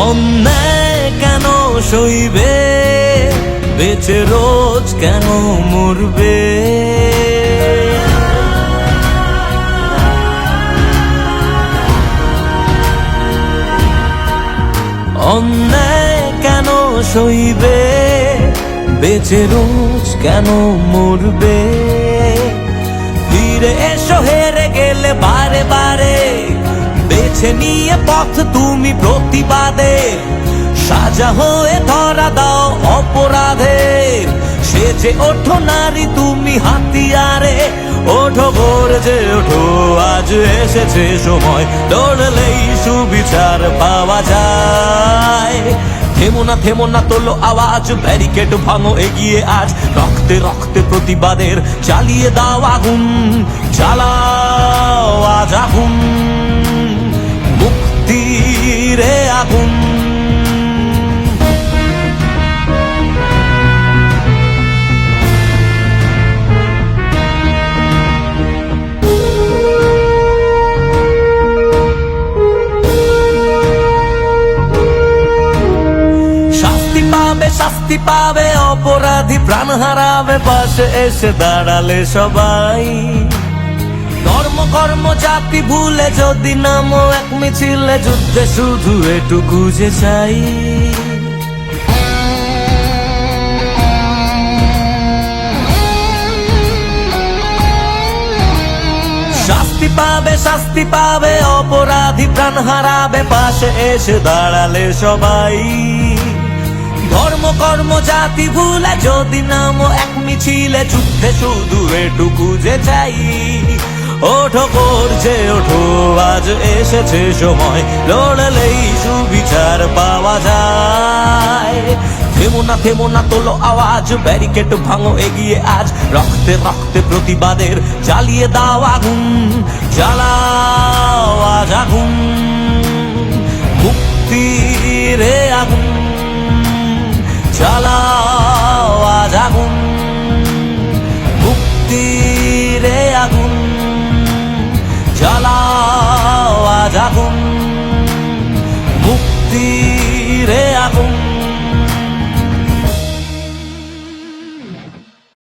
অন্যায় কেন সইবে, বেঁচে রোজ কেন মরবে? অন্যায় কেন সইবে, বেঁচে রোজ কেন মরবে? ফিরে এসো হেরে গেলে বারে বারে, বেছে নিয়ে পথ তুমি প্রতিবাদের। সাজা হয়ে ধরা দাও অপরাধের, সেজে ওঠো নারী তুমি হাতিয়ারে। ওঠো গর্জে ওঠো, আজ এসেছে সময়, লড়লেই সুবিচার পাওয়া যায়। থেমো না তোলো আওয়াজ, ব্যারিকেড ভাঙো এগিয়ে আজ। রক্তে রক্তে প্রতিবাদের চালিয়ে দাও আগুন, জ্বালাও আজ আগুন, মুক্তির আগুন। শাস্তি পাবে অপরাধী, প্রাণ হারাবে পাশে এসে দাঁড়ালে সবাই। ধর্ম কর্ম জাতি ভুলে যদি নামো এক মিছিলে, যুদ্ধে শুধু এটুকু যে চাই। শাস্তি পাবে অপরাধী, প্রাণ হারাবে পাশে এসে দাঁড়ালে সবাই। ধর্ম কর্ম জাতি ভুলে যদি নামো এক মিছিলে, যুদ্ধে শুধু এটুকু যে চাই। ওঠো গর্জে ওঠো, আজ এসেছে সময়, লড়লেই সুবিচার পাওয়া যায়। থেমো না তোলো আওয়াজ, ব্যারিকেড ভাঙো এগিয়ে আজ। রক্তে রক্তে প্রতিবাদের জ্বালিয়ে দাও আগুন, জ্বালাও আজ আগুন, মুক্তির আগুন।